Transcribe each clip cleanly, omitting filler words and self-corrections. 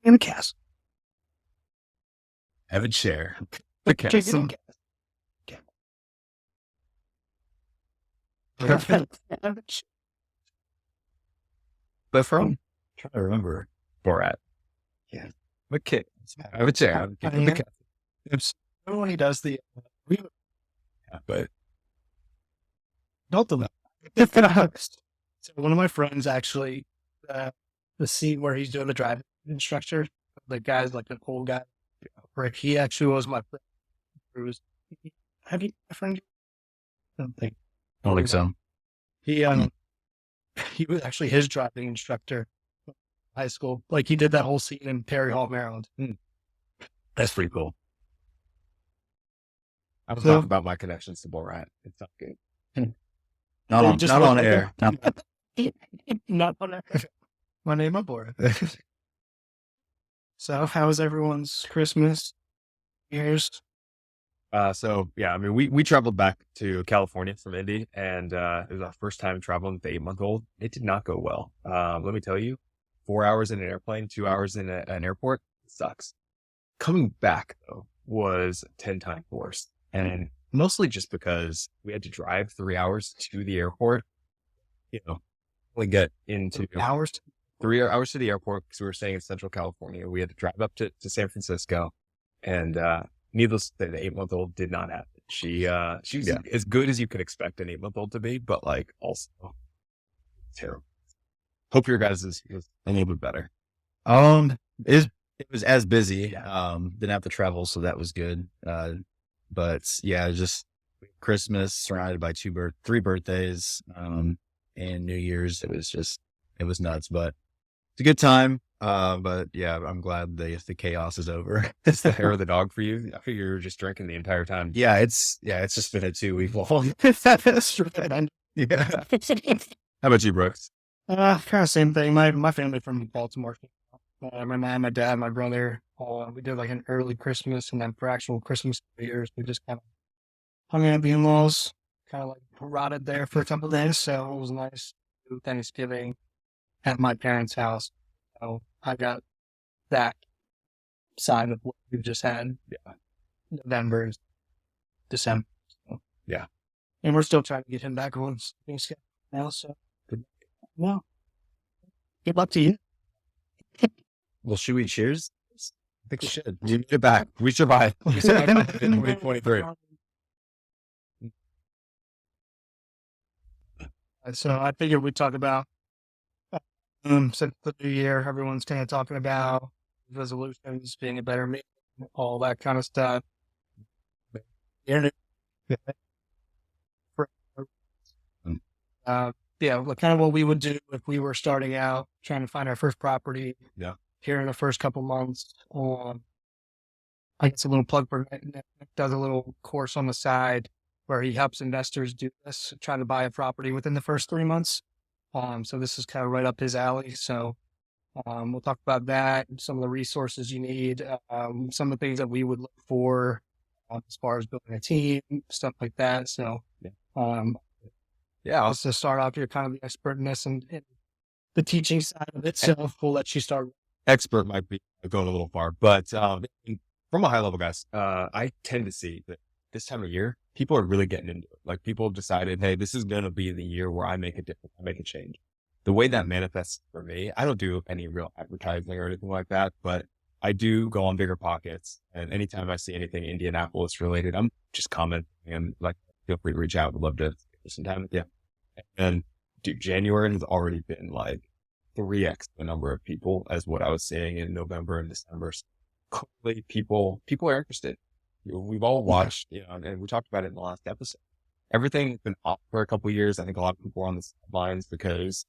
in a castle. Have a chair. The castle. But from trying to remember Borat. Yeah. Okay. Have a chair. Have a chair. When he does the, Yeah, but don't do that. So one of my friends actually, the scene where he's doing the driving instructor, the guy's like an old guy. Rick, he actually was my friend. Have you, my friend? I don't think so. he was actually his driving instructor in high school. Like he did that whole scene in Perry Hall, Maryland. That's pretty cool. I was So- talking about my connections to Borat. It's not good. Not on air. Not on air. My name aboard. So how was everyone's Christmas, Year's? So yeah, I mean, we traveled back to California from Indy, and it was our first time traveling with the 8-month-old. It did not go well. Let me tell you, 4 hours in an airplane, 2 hours in an airport, sucks. Coming back though was 10 times worse, and mostly just because we had to drive 3 hours to the airport. We get into 3 hours. 3 hours to the airport because we were staying in Central California. We had to drive up to San Francisco, and needless to say, the 8-month-old did not have it. She was as good as you could expect an 8-month-old to be, but like also terrible. Hope your guys was a little bit better. It was as busy. Didn't have to travel, so that was good. But yeah, just Christmas surrounded by 3 birthdays, and New Year's. It was nuts, but it's a good time. But yeah, I'm glad the chaos is over. It's the hair of the dog for you. I figure you were just drinking the entire time. Yeah, it's just been a 2-week long. Yeah. How about you, Brooks? Kind of same thing. My family from Baltimore. My mom, my dad, my brother. We did like an early Christmas, and then for actual Christmas New Year's, we just kind of hung out at the in-laws. Kind of like rotted there for a couple of days, so it was nice to do Thanksgiving at my parents' house. So I got that side of what we've just had. Yeah. November, December. So. Yeah. And we're still trying to get him back on now, so well, good luck to you. Well, should we cheers? I think we should. You made it back. We survived. We survived in 2023. So I figured we'd talk about since the new year, everyone's kind of talking about resolutions, being a better me, all that kind of stuff. Kind of what we would do if we were starting out trying to find our first property. Yeah. Here in the first couple months. I guess a little plug for Nick does a little course on the side where he helps investors do this, trying to buy a property within the first 3 months. So this is kind of right up his alley. So we'll talk about that, some of the resources you need, some of the things that we would look for as far as building a team, stuff like that. So, let's just start off. You're kind of the expert in this and the teaching side of it. So we'll let you start. Expert might be going a little far, but from a high level, guys, I tend to see that this time of year, people are really getting into it. Like people have decided, hey, this is going to be the year where I make a difference, I make a change. The way that manifests for me, I don't do any real advertising or anything like that, but I do go on Bigger Pockets. And anytime I see anything Indianapolis related, I'm just commenting and like, feel free to reach out. I'd love to spend some time with you. And dude, January has already been like 3x the number of people as what I was seeing in November and December. So clearly people are interested. We've all watched, and we talked about it in the last episode. Everything's been off for a couple of years. I think a lot of people were on the sidelines because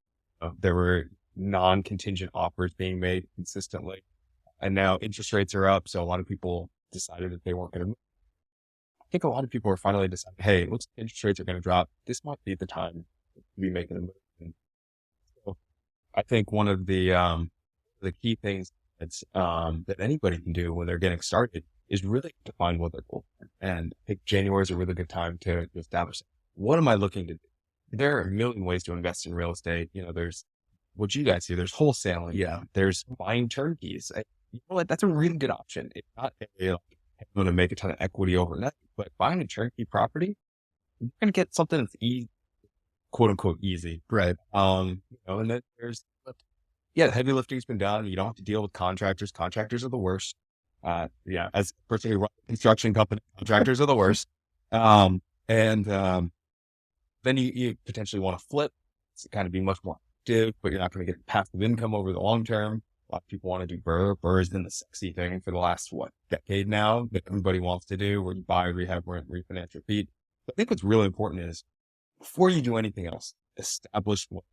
there were non-contingent offers being made consistently. And now interest rates are up. So a lot of people decided that they weren't going to move. I think a lot of people are finally deciding, hey, looks like interest rates are going to drop. This might be the time to be making a move. And so I think one of the key things that's, that anybody can do when they're getting started is really define what their goals are. And I think January is a really good time to establish it. What am I looking to do? There are a million ways to invest in real estate. There's what you guys do. There's wholesaling. Yeah. There's buying turnkeys. you know what? That's a really good option. It's not like, I'm going to make a ton of equity overnight, but buying a turnkey property, you're going to get something that's easy, quote unquote, easy. Right. And then the heavy lifting's been done. You don't have to deal with contractors. Contractors are the worst. As a person who runs a construction company, contractors are the worst. Then you potentially want to flip. It's kind of be much more active, but you're not going to get passive income over the long term. A lot of people want to do BRRRR. BRRRR has been the sexy thing for the last, decade now that everybody wants to do, where you buy, rehab, rent, refinance, repeat. But I think what's really important is before you do anything else, establish what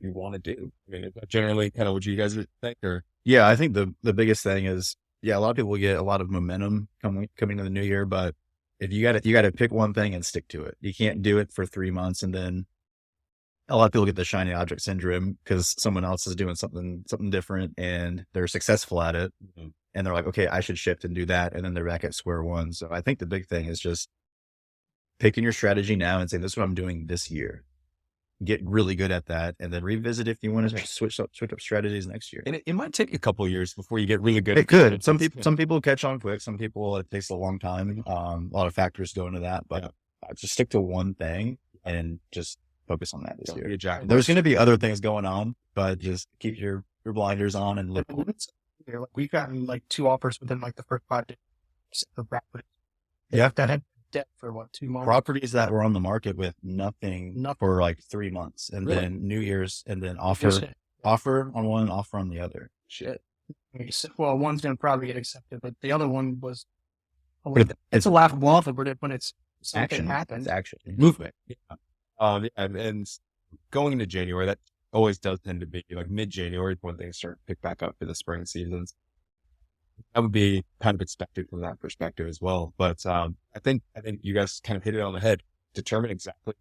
you want to do. I mean, is that generally kind of what you guys think, or? Yeah, I think the biggest thing is, a lot of people get a lot of momentum coming to the new year, but if you got to pick one thing and stick to it. You can't do it for 3 months and then a lot of people get the shiny object syndrome because someone else is doing something different and they're successful at it. Mm-hmm. And they're like, okay, I should shift and do that. And then they're back at square one. So I think the big thing is just picking your strategy now and saying, this is what I'm doing this year. Get really good at that, and then revisit if you want to switch up strategies next year. And it might take a couple of years before you get really good. It could. Some people catch on quick. Some people, it takes a long time. A lot of factors go into that, but just stick to one thing and just focus on that this year. There's going to be other things going on, but just keep your blinders on and look. We've gotten like 2 offers within like the first 5 days of property. Yeah, that had debt for 2 months. Properties that were on the market with nothing for like 3 months, and then New Year's, and then offer on one, offer on the other. Shit. Well, one's gonna probably get accepted, but the other one was. It's a laughable offer, but when it's action happens, it's action movement. And going into January, that always does tend to be like mid-January when things start to pick back up for the spring seasons. That would be kind of expected from that perspective as well. But I think you guys kind of hit it on the head. Determine exactly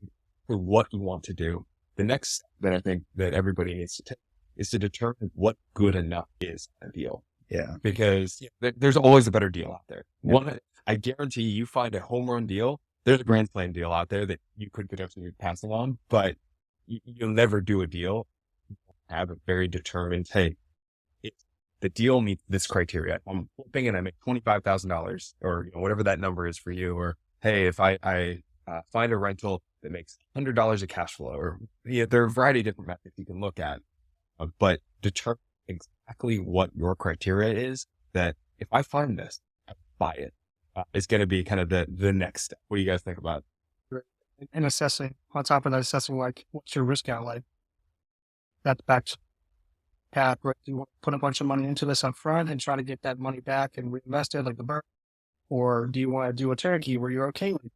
what you want to do. The next step that I think that everybody needs to take is to determine what good enough is a deal. Yeah. Because there's always a better deal out there. Yeah. I guarantee you find a home run deal. There's a grand slam deal out there that you could potentially be passing on, but you'll never do a deal. Have a very determined, hey, the deal meets this criteria. I'm flipping and I make $25,000 or whatever that number is for you. Or, hey, if I find a rental that makes $100 of cash flow, or there are a variety of different methods you can look at, but determine exactly what your criteria is, that if I find this, I buy it. Is going to be kind of the next step. What do you guys think about it? And assessing, on top of that, assessing like, what's your risk outlay? That's back to path, right? Do you want to put a bunch of money into this up front and try to get that money back and reinvest it like the BRRRR? Or do you want to do a turnkey where you're okay with it?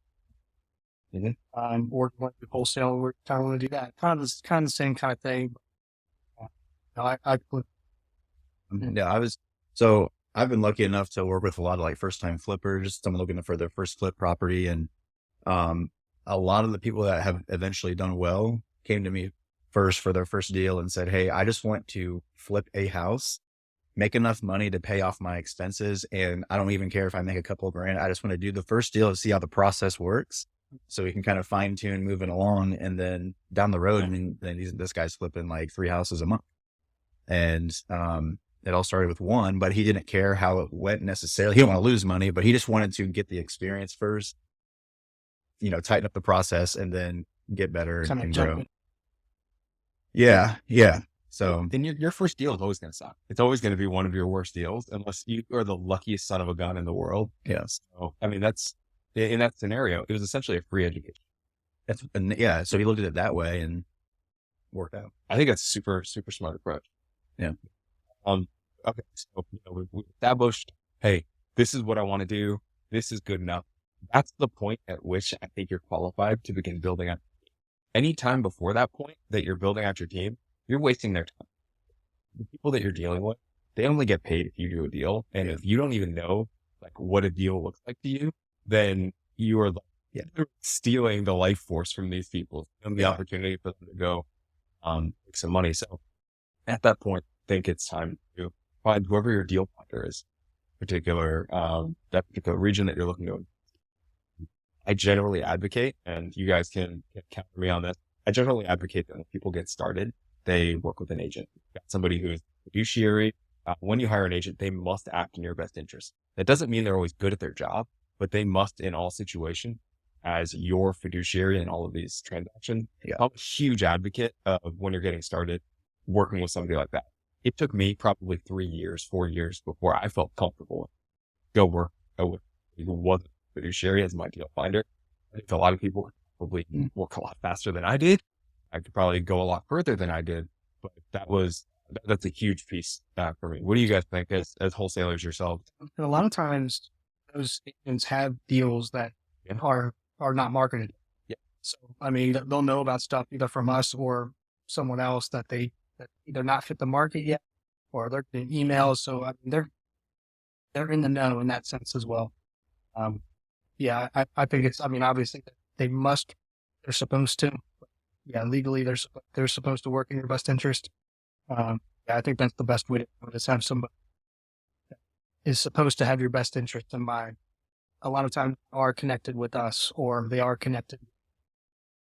Mm-hmm. Or do you want to do wholesale where you kind of want to do that? Kind of the same kind of thing. I've been lucky enough to work with a lot of like first time flippers, someone looking for their first flip property. And a lot of the people that have eventually done well came to me first for their first deal and said, hey, I just want to flip a house, make enough money to pay off my expenses. And I don't even care if I make a couple of grand. I just want to do the first deal to see how the process works. So we can kind of fine tune moving along. And then down the road, this guy's flipping like 3 houses a month. And it all started with one, but he didn't care how it went necessarily. He didn't want to lose money, but he just wanted to get the experience first, tighten up the process and then get better and grow. Yeah. So then your first deal is always going to suck. It's always going to be one of your worst deals unless you are the luckiest son of a gun in the world. Yes. So, I mean, that's in that scenario, it was essentially a free education. So he looked at it that way and worked out. I think that's super, super smart approach. Yeah. Okay. So, we established, hey, this is what I want to do. This is good enough. That's the point at which I think you're qualified to begin building out. Any time before that point that you're building out your team, you're wasting their time. The people that you're dealing with, they only get paid if you do a deal. And if you don't even know like what a deal looks like to you, then you are stealing the life force from these people and the opportunity for them to go make some money. So at that point, I think it's time to find whoever your deal partner is, that particular region that you're looking to. I generally advocate, and you guys can counter me on this. I generally advocate that when people get started, they work with an agent. Got somebody who's fiduciary, when you hire an agent, they must act in your best interest. That doesn't mean they're always good at their job, but they must, in all situations, as your fiduciary in all of these transactions. Yeah. I'm a huge advocate of when you're getting started working with somebody like that. It took me probably 3 years, 4 years before I felt comfortable go work with who was a fiduciary as my deal finder. I think a lot of people could probably work a lot faster than I did. I could probably go a lot further than I did, but that's a huge piece for me. What do you guys think as wholesalers yourselves? And a lot of times those agents have deals that are not marketed. Yeah. So, I mean, they'll know about stuff either from us or someone else that either not fit the market yet, or they're getting emails. So, I mean, they're in the know in that sense as well. Yeah, I think I mean, obviously they're supposed to, yeah, legally they're supposed to work in your best interest. Yeah, I think that's the best way to do it, is have somebody that is supposed to have your best interest in mind. A lot of times are connected with us, or they are connected.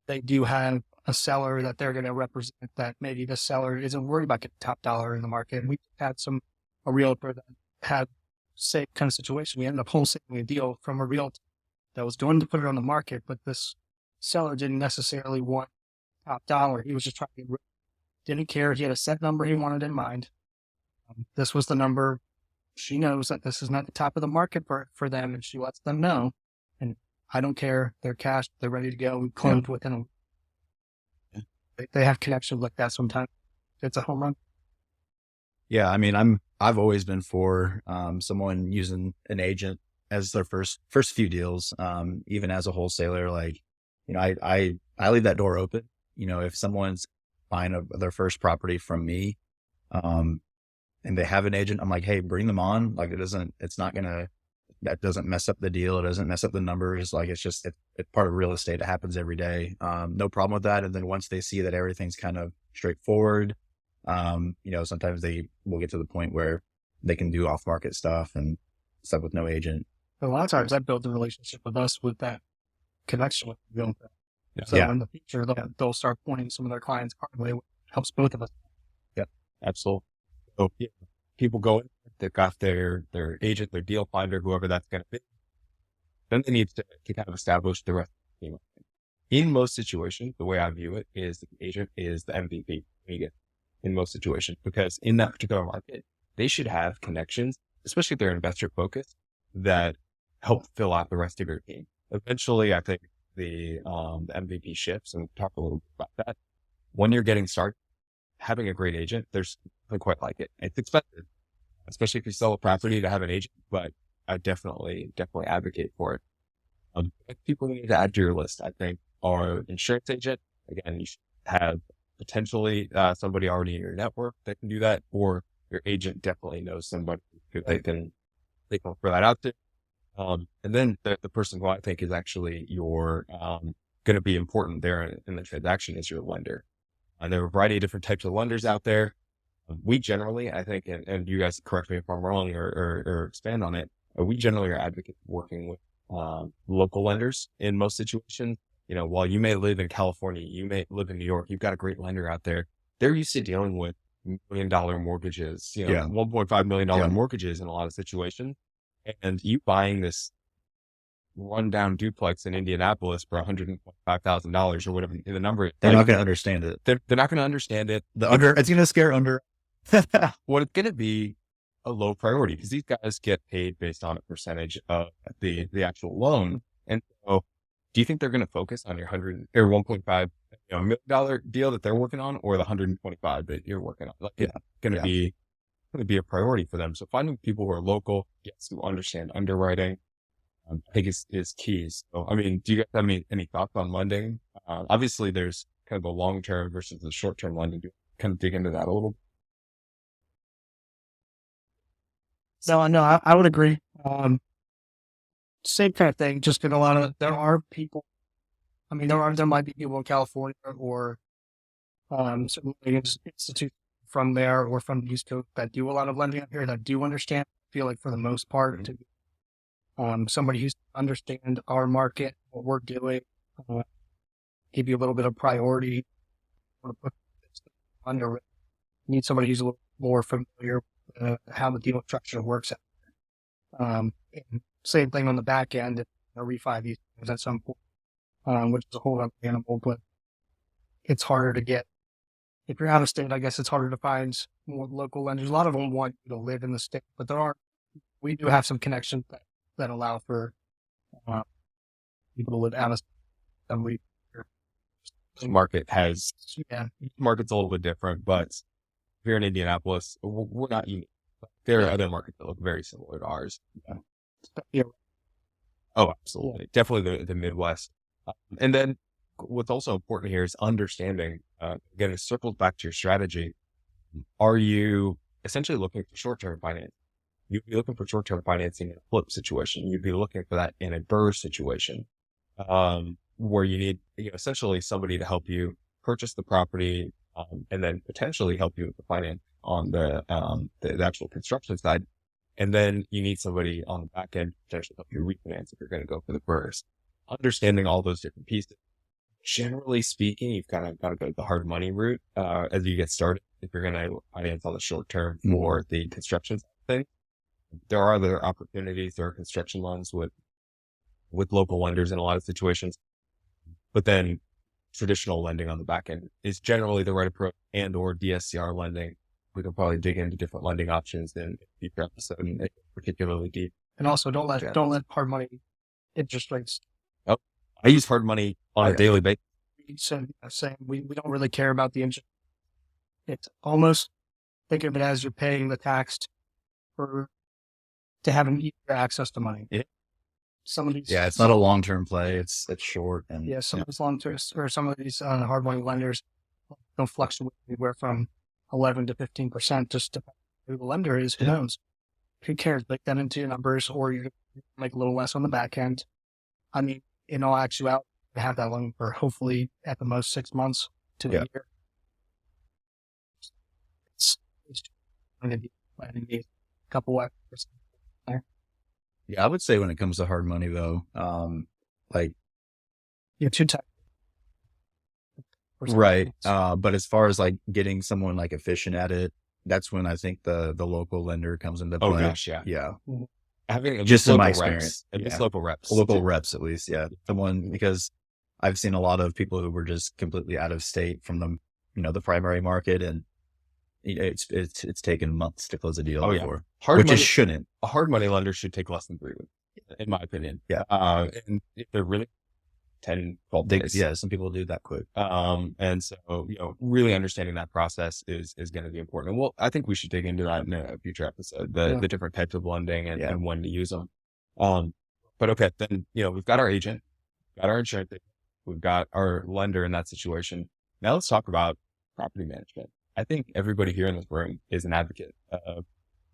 They do have a seller that they're going to represent, that maybe the seller isn't worried about getting top dollar in the market. We had a realtor that had same kind of situation. We ended up wholesaling a deal from a realtor that was going to put it on the market, but this seller didn't necessarily want top dollar. He was just trying to, didn't care. He had a set number he wanted in mind. This was the number. She knows that this is not the top of the market for them, and she lets them know. And I don't care. They're cash. They're ready to go. We closed within a. They have connections like that sometimes. It's a home run. Yeah, I mean, I've always been for someone using an agent as their first few deals. Even as a wholesaler, like, you know, I leave that door open. You know, if someone's buying their first property from me, and they have an agent, I'm like, hey, bring them on. Like, that doesn't mess up the deal. It doesn't mess up the numbers. Like, it's part of real estate. It happens every day. No problem with that. And then once they see that everything's kind of straightforward, you know, sometimes they will get to the point where they can do off market stuff and stuff with no agent. A lot of times that builds a relationship with us with that connection with the realtor. Yeah. So in the future, they'll start pointing some of their clients our way, which helps both of us. Yeah, absolutely. So yeah, people go in, they've got their agent, their deal finder, whoever that's going to be. Then they need to kind of establish the rest of the team. In most situations, the way I view it is the agent is the MVP in most situations, because in that particular market, they should have connections, especially if they're investor focused, that help fill out the rest of your team. Eventually, I think the MVP shifts, and we'll talk a little bit about that. When you're getting started, having a great agent, there's nothing quite like it. It's expensive, especially if you sell a property to have an agent, but I definitely advocate for it. People you need to add to your list, I think, are insurance agent. Again, you should have potentially somebody already in your network that can do that, or your agent definitely knows somebody who they can refer that out to. And then the person who I think is actually going to be important there in the transaction is your lender. And there are a variety of different types of lenders out there. We generally, I think, and you guys correct me if I'm wrong or expand on it, we generally are advocates working with local lenders in most situations. You know, while you may live in California, you may live in New York, you've got a great lender out there. They're used to dealing with $1 million mortgages, you know, $1.5 million mortgages in a lot of situations. And you buying this rundown duplex in Indianapolis for $125,000 or whatever the number is. They're not going to understand it. They're not going to understand it. It's going to scare under. Well, it's going to be a low priority because these guys get paid based on a percentage of the actual loan. And so do you think they're going to focus on your $1.5 million deal that they're working on, or the 125 that you're working on? Like, it's going to be a priority for them. So finding people who are local, yes, who understand underwriting, I think is key. So, I mean, do you guys have any thoughts on lending? Obviously there's kind of the long-term versus the short-term lending. Do you kind of dig into that a little? No, I would agree. Same kind of thing. Just in there are people. I mean, there might be people in California or certain institutes from there or from the East Coast that do a lot of lending up here that do understand. I feel like for the most part, to somebody who's understand our market, what we're doing, give you a little bit of priority. Need somebody who's a little more familiar how the deal structure works. And same thing on the back end, a refi these things at some point, which is a whole other animal, but it's harder to get. If you're out of state, I guess it's harder to find more local lenders. A lot of them want you to live in the state, but we do have some connections that allow for people to live out of state. And Market's yeah, a little bit different, but here in Indianapolis, we're not unique. There are other markets that look very similar to ours. yeah. Oh, absolutely. Definitely the Midwest. And then what's also important here is understanding, again, it circles back to your strategy. Are you essentially looking for short-term finance? You'd be looking for short-term financing in a flip situation. You'd be looking for that in a BRRRR situation, where you need essentially somebody to help you purchase the property, and then potentially help you with the finance on the actual construction side. And then you need somebody on the back end to potentially help you refinance if you're going to go for the BRRRRs. Understanding all those different pieces. Generally speaking, you've kind of got to go the hard money route as you get started. If you're going to finance on the short term for the construction thing, there are other opportunities. There are construction loans with local lenders in a lot of situations, but then traditional lending on the back end is generally the right approach, and or DSCR lending. We can probably dig into different lending options in a future episode, and particularly deep. And also don't let hard money interest rates. Oh, I use hard money on a daily basis. So saying we don't really care about the interest. It's almost, think of it as you're paying the tax to have an easier access to money. Yeah. Some of these, it's not a long-term play. It's short. And some of these long-term or some of these hard money lenders don't fluctuate anywhere from 11 to 15%. Just depending on who the lender is, who knows? Who cares? Bake that into your numbers, or you make a little less on the back end. I mean, in all actuality, you have that loan for hopefully at the most 6 months to a year. It's going to be a couple of percent there. Yeah, I would say when it comes to hard money, though, like you're too tight. Right. But as far as like getting someone like efficient at it, that's when I think the local lender comes into play. Oh gosh, yeah. Yeah. Having just in my experience, local reps, at least. Yeah. Someone, because I've seen a lot of people who were just completely out of state from the primary market, and it's taken months to close a deal before. It shouldn't. A hard money lender should take less than 3 weeks, in my opinion. Yeah. And if they're really 10, 12 days. Yeah, some people do that quick. And so, really understanding that process is going to be important. And I think we should dig into that in a future episode, the different types of lending and when to use them. But okay, then, we've got our agent, we've got our insurance agent, we've got our lender in that situation. Now let's talk about property management. I think everybody here in this room is an advocate of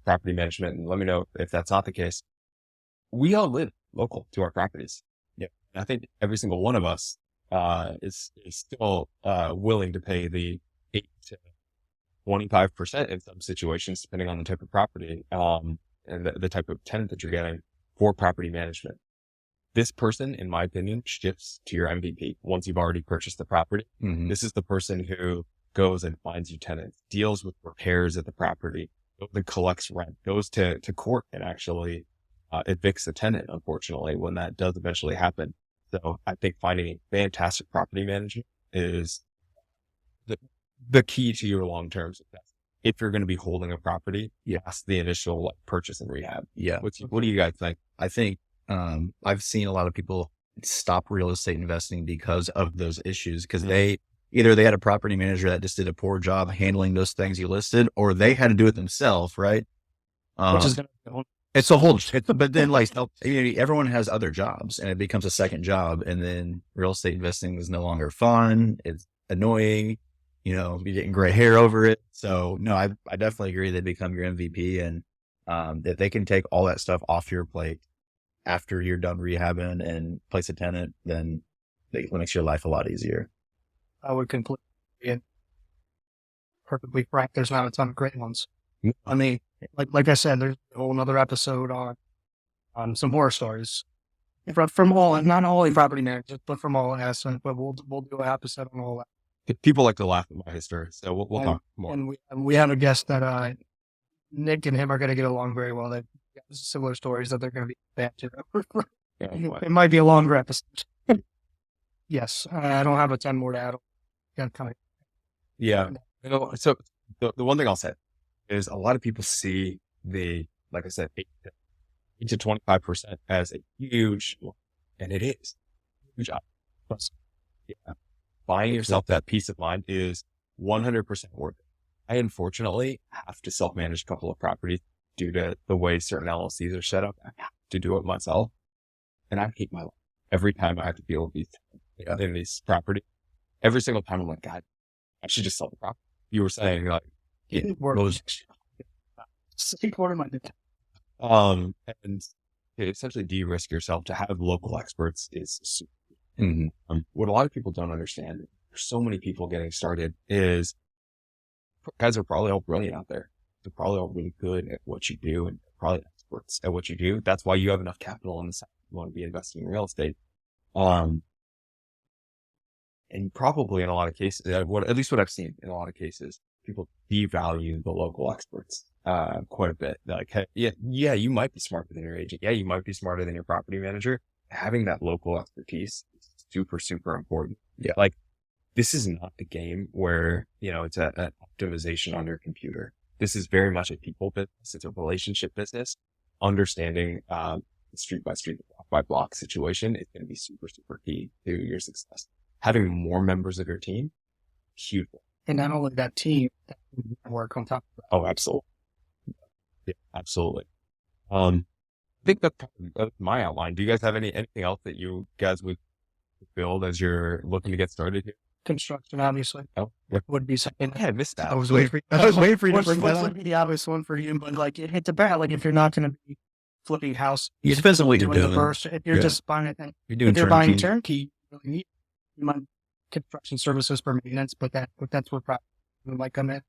property management. And let me know if that's not the case. We all live local to our properties. I think every single one of us is still willing to pay the 8 to 25% in some situations, depending on the type of property and the type of tenant that you're getting for property management. This person, in my opinion, shifts to your MVP once you've already purchased the property. Mm-hmm. This is the person who goes and finds you tenants, deals with repairs at the property, goes and collects rent, goes to court and actually evicts the tenant, unfortunately, when that does eventually happen. So I think finding a fantastic property management is the key to your long-term success. If you're going to be holding a property, yes, the initial purchase and rehab. Yeah. What do you guys think? I think I've seen a lot of people stop real estate investing because of those issues, because they had a property manager that just did a poor job handling those things you listed, or they had to do it themselves, right? Which is going to it's a whole, but then everyone has other jobs and it becomes a second job, and then real estate investing is no longer fun. It's annoying, you're getting gray hair over it. So no, I definitely agree they become your MVP, and if they can take all that stuff off your plate after you're done rehabbing and place a tenant, then it makes your life a lot easier. I would completely be perfectly frank. There's not a ton of great ones. I mean, like I said, there's a whole another episode on some horror stories from all, not only property managers, but from all assets. But we'll do an episode on all that. People like to laugh at my history, so we'll talk more. And we have a guest that Nick and him are going to get along very well. They've got similar stories that they're going to be bad too. It might be a longer episode. Yes, I don't have a ton more to add. Got kind of Yeah. So the one thing I'll say is a lot of people see like I said, 8 to 25% as a huge, and it is huge. Yeah. Buying yourself that peace of mind is 100% worth it. I unfortunately have to self-manage a couple of properties due to the way certain LLCs are set up. I have to do it myself, and I hate my life every time I have to deal with these in these properties. Every single time I'm like, God, I should just sell the property. You were saying like, and to essentially de-risk yourself to have local experts is super. What a lot of people don't understand, there's so many people getting started, is guys are probably all brilliant out there. They're probably all really good at what you do and probably experts at what you do. That's why you have enough capital on the side. You want to be investing in real estate. And probably in a lot of cases, at least what I've seen in a lot of cases, people devalue the local experts quite a bit. They're like, hey, yeah, you might be smarter than your agent. Yeah, you might be smarter than your property manager. Having that local expertise is super, super important. Yeah. Like, this is not a game where, it's an optimization on your computer. This is very much a people business. It's a relationship business. Understanding street by street, block by block situation is going to be super, super key to your success. Having more members of your team, huge. And not only that team, that work on top of that. Oh, absolutely. Yeah, absolutely. I think that's my outline. Do you guys have anything else that you guys would build as you're looking to get started here? Construction, obviously. Oh, would be something. Yeah, I missed that. I was waiting for you to bring that up. The obvious one for you, but like it hits a bat. Like if you're not going to be flipping house, it depends on what you're doing. doing. If you're just buying it, if you're buying turnkey, you really need you might construction services for maintenance, but that's where probably might come in.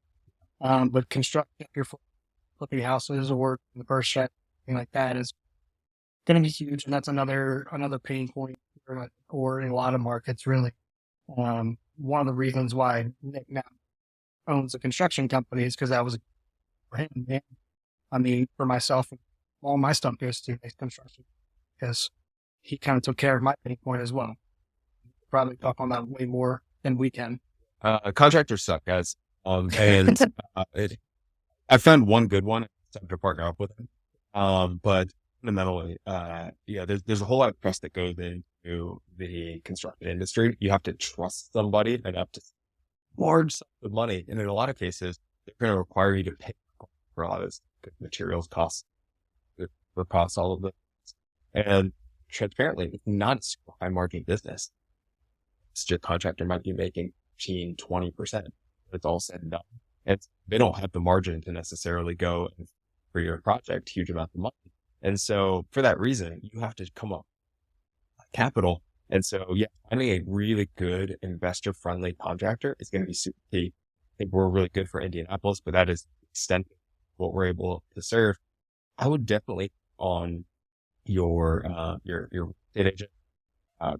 But construction, if you're flipping houses or the first check, thing like that is going to be huge, and that's another pain point or in a lot of markets, really. One of the reasons why Nick now owns a construction company is because that was for him. Man. I mean, for myself, all my stuff goes to construction because he kind of took care of my pain point as well. Probably talk on that way more than we can. Contractors suck, guys. And I found one good one. It's time to partner up with him. But fundamentally, there's a whole lot of trust that goes into the construction industry. You have to trust somebody enough to large sums of money. And in a lot of cases, they're going to require you to pay for a lot of this materials costs, the costs, all of this. And transparently, it's not a super high margin business. It's just contractor might be making 15, 20%. It's all said and done. They don't have the margin to necessarily go for your project, huge amount of money. And so for that reason, you have to come up with capital. And so, finding a really good investor friendly contractor is going to be super key. I think we're really good for Indianapolis, but that is the extent of what we're able to serve. I would definitely on your estate agent,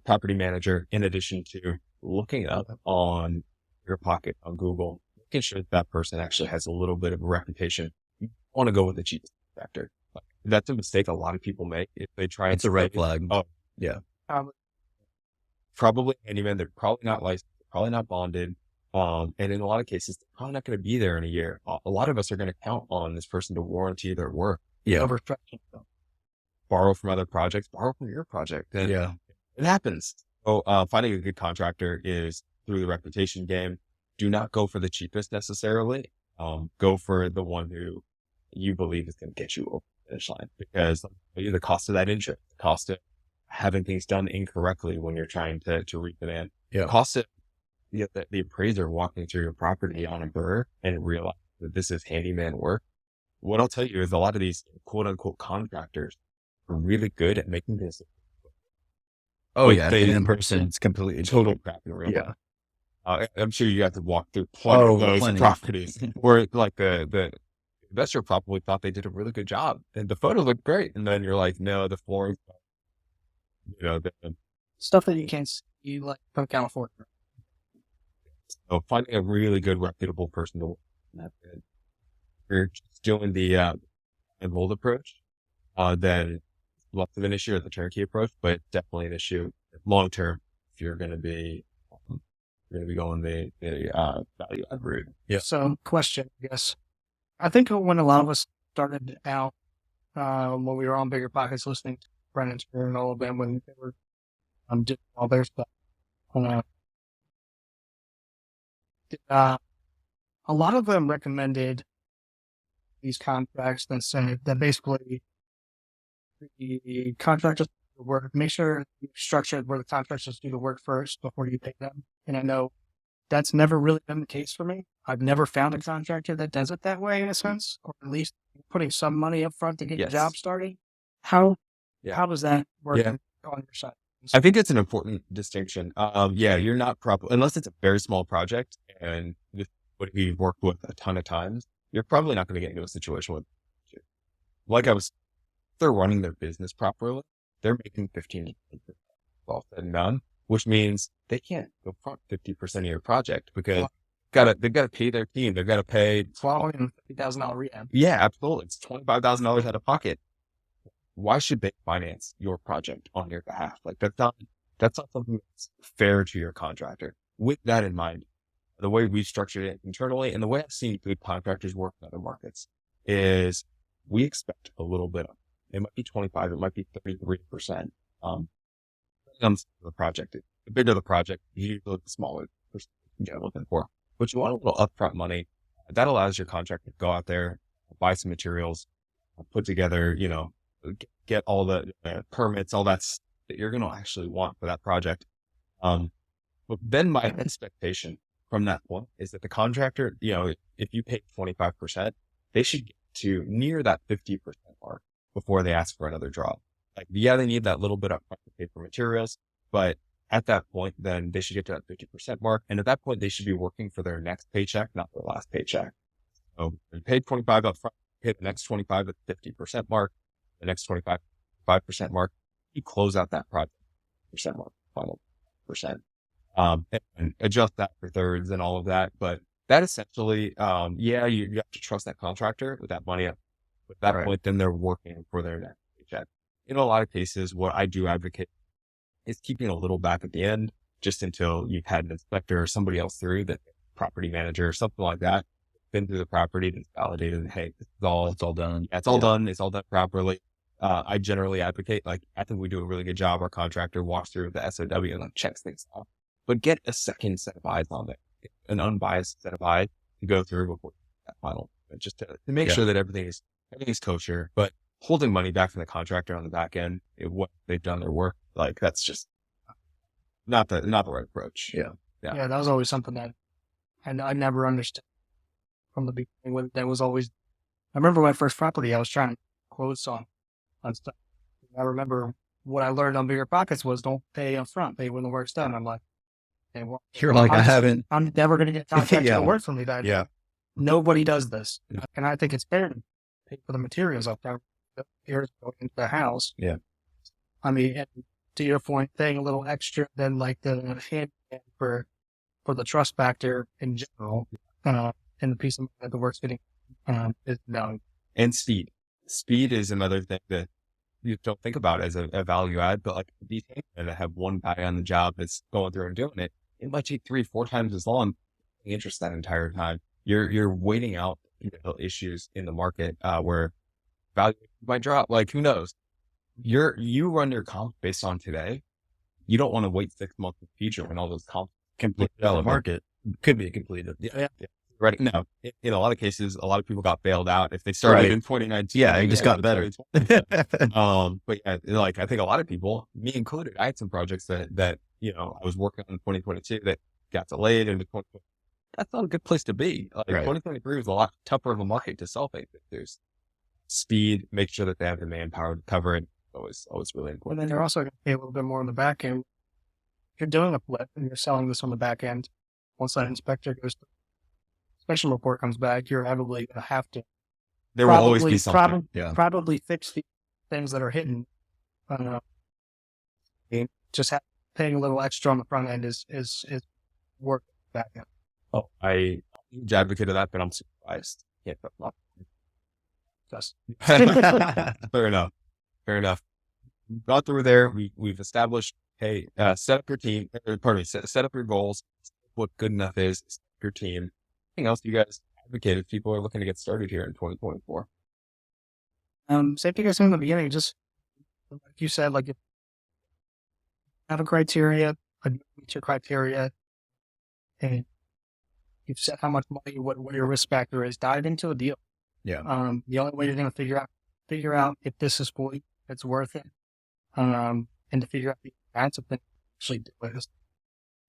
property manager, in addition to looking up on your pocket on Google, making sure that person actually has a little bit of a reputation. You want to go with the cheapest contractor. That's a mistake a lot of people make if they try. It's a red flag. Oh, yeah. Probably handyman. They're probably not licensed, probably not bonded. And in a lot of cases, they're probably not going to be there in a year. A lot of us are going to count on this person to warranty their work. Yeah. Borrow from other projects, borrow from your project. And it happens. So, finding a good contractor is through the reputation game. Do not go for the cheapest necessarily. Go for the one who you believe is going to get you over the finish line, because the cost of that insurance, the cost of having things done incorrectly when you're trying to refinance, the cost of the appraiser walking through your property on a BRRRR and realize that this is handyman work. What I'll tell you is a lot of these quote unquote contractors are really good at making this. Oh yeah, in person, it's completely total crap in real life. I'm sure you have to walk through plenty of those properties where like the investor probably thought they did a really good job and the photos look great. And then you're like, no, the floor, the stuff that you can't see, like from California. So finding a really good reputable person to work with. you're just doing the enrolled approach, then less of an issue or the turnkey approach, but definitely an issue long term if you're going to be going the value add route. Yeah. So, question, I guess. I think when a lot of us started out, when we were on Bigger Pockets, listening to Brennan's and all of them when they were doing all their stuff, a lot of them recommended these contracts that said that basically the contractors do the work, make sure you structure it where the contractors do the work first before you pay them. And I know that's never really been the case for me. I've never found a contractor that does it that way in a sense, or at least putting some money up front to get the job starting. How does that work on your side? I think it's an important distinction. You're not probably, unless it's a very small project and this would be worked with a ton of times, you're probably not going to get into a situation with, like I was, they're running their business properly. They're making 15% all said and done, which means they can't go front 50% of your project because they've got to pay their team. They've got to pay $50,000 rehab. Yeah, absolutely. It's $25,000 out of pocket. Why should they finance your project on your behalf? Like that's not something that's fair to your contractor. With that in mind, the way we've structured it internally and the way I've seen good contractors work in other markets is we expect a little bit of, it might be 25, it might be 33%. On the project, the bigger the project, usually the smaller percentage you're looking for. But you want a little upfront money that allows your contractor to go out there, buy some materials, put together, get all the permits, all that you're going to actually want for that project. But then my expectation from that point is that the contractor, if you pay 25%, they should get to near that 50% mark before they ask for another draw. Like, they need that little bit up front to pay for materials, but at that point, then they should get to that 50% mark. And at that point, they should be working for their next paycheck, not their last paycheck. So you paid 25 up front, pay the next 25 at the 50% mark, the next 5% mark, you close out that project percent mark, final percent, and adjust that for thirds and all of that. But that essentially, you have to trust that contractor with that money up. At that point, then they're working for their next paycheck. In a lot of cases, what I do advocate is keeping a little back at the end, just until you've had an inspector or somebody else through, that property manager or something like that, been through the property and validated, hey, it's all done. Yeah, it's all done. It's all done properly. I generally advocate, I think we do a really good job. Our contractor walks through the SOW and checks things off, but get a second set of eyes on it, an unbiased set of eyes to go through before that final, just to make sure that everything's kosher. But holding money back from the contractor on the back end, what they've done their work, that's just not the right approach. Yeah, that was always something that I never understood from the beginning. That was always, I remember my first property, I was trying to close on stuff. I remember what I learned on Bigger Pockets was don't pay up front, pay when the work's done. I'm like, hey, well, you're like, I'm never going to get contractors to work for me. Nobody does this. And I think it's fair to pay for the materials up there. Here's going into the house. Yeah. I mean, and to your point, paying a little extra than the hand for the trust factor in general, and the piece of mind that the work's getting is done. And speed is another thing that you don't think about as a value add, but these that have one guy on the job that's going through and doing it, it might take 3-4 times as long interest that entire time. You're waiting out issues in the market where value might drop. Who knows? You run your comp based on today. You don't want to wait 6 months in the future when all those comps completely the market could be completed. Yeah. Right. No, in a lot of cases, a lot of people got bailed out if they started in 2019. Yeah, it just got better. But I think a lot of people, me included, I had some projects that I was working on in 2022 that got delayed into 2020. That's not a good place to be. 2023 was a lot tougher of a market to sell things. There's speed, make sure that they have the manpower to cover it. Always really important. And then you're also going to pay a little bit more on the back end. If you're doing a flip and you're selling this on the back end, once that inspector goes through, special report comes back, you're probably going to have to. There will always be something. Probably fix the things that are hidden. Just paying a little extra on the front end is worth back end. I'm a huge advocate of that, but I'm super biased. Just Fair enough. Fair enough. Got through there. We've established, hey, set up your team, pardon me, set up your goals, what good enough is, set up your team. Anything else you guys advocate if people are looking to get started here in 2024? same thing I said in the beginning, just like you said, like if you have a criteria, meet your criteria, and you've set how much money, what your risk factor is, dive into a deal. Yeah. The only way you're going to figure out if this is for you, if it's worth it, and to figure out the expensive thing actually do is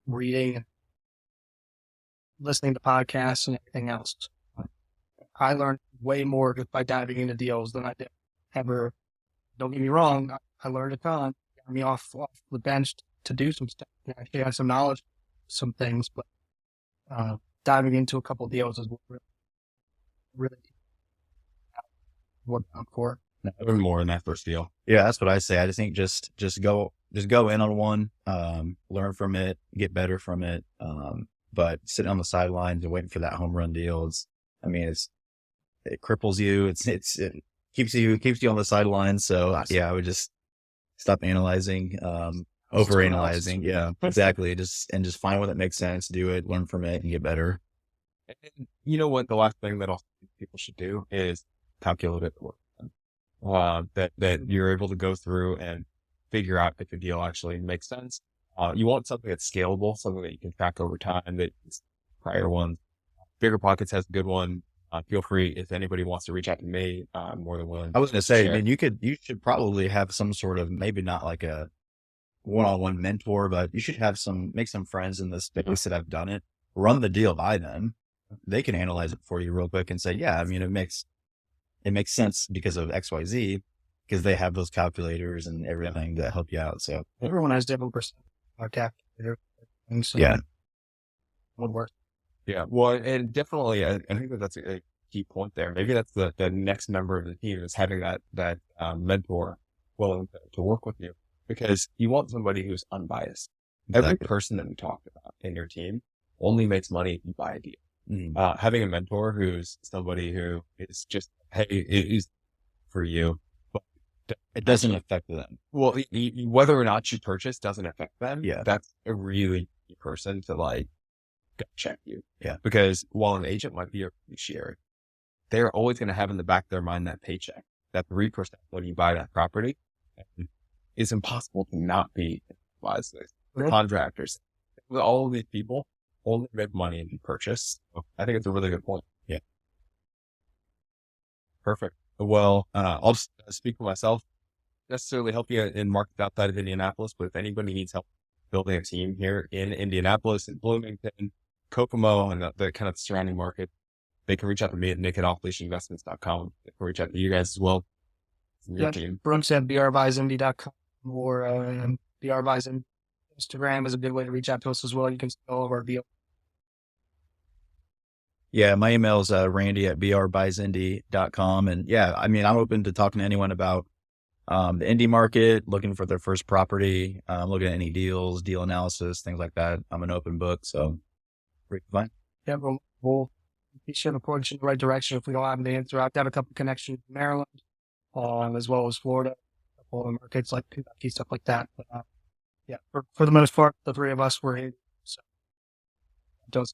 reading and listening to podcasts and everything else. I learned way more just by diving into deals than I did ever. Don't get me wrong, I learned a ton. Got me off the bench to do some stuff. I actually had some knowledge, some things, but diving into a couple of deals is what really what I'm for. Even more in that first deal. Yeah, that's what I say. I just think just go in on one, learn from it, get better from it. But sitting on the sidelines and waiting for that home run deal, it cripples you. It keeps you on the sidelines. So yeah, I would just stop analyzing, overanalyzing. Yeah, exactly. Just find one that makes sense, do it, learn from it, and get better. And you know what? The last thing that all people should do is calculate it work. That you're able to go through and figure out if the deal actually makes sense. You want something that's scalable, something that you can track over time. That prior ones, Bigger Pockets has a good one. Feel free if anybody wants to reach out to me. I'm more than willing. I was going to say, I mean, you should probably have some sort of, maybe not like a one-on-one mentor, but you should make some friends in the space that have done it. Run the deal by them. They can analyze it for you real quick and say, yeah, I mean, it makes sense because of XYZ, because they have those calculators and everything that help you out. So everyone has different calculator. So yeah, would work. Yeah. Well, and definitely, I think that's a key point there. Maybe that's the next member of the team is having that mentor willing to work with you, because you want somebody who's unbiased. exactly. Every person that we talked about in your team only makes money if you buy a deal. Having a mentor who's somebody who is just, hey, it is for you, but It doesn't affect them. well, whether or not you purchase doesn't affect them. Yeah. That's a really key person to like gut check you. Yeah. Because while an agent might be a fiduciary, they're always going to have in the back of their mind that paycheck, that 3% when you buy that property. And it's impossible to not be wisely. Really? Contractors, with all of these people, only make money if you purchase. So I think it's a really good point. Yeah. Perfect. Well, I'll just speak for myself. Necessarily help you in markets outside of Indianapolis, but if anybody needs help building a team here in Indianapolis and Bloomington, Kokomo, and the kind of surrounding market, they can reach out to me at nick@offleashinvestments.com. They can reach out to you guys as well. Your team. Brooks at BRRRR.com or BRRRR Instagram is a good way to reach out to us as well. You can see all of our deals. Yeah, my email is randy@brrbuysindy.com. And yeah, I mean, I'm open to talking to anyone about the Indy market, looking for their first property, looking at any deals, deal analysis, things like that. I'm an open book, so fine. Yeah, we'll be sure to point you in the right direction if we don't have an answer. I've got a couple connections in Maryland, as well as Florida, a couple of markets like Kentucky, stuff like that. But yeah, for the most part, the three of us were here. So those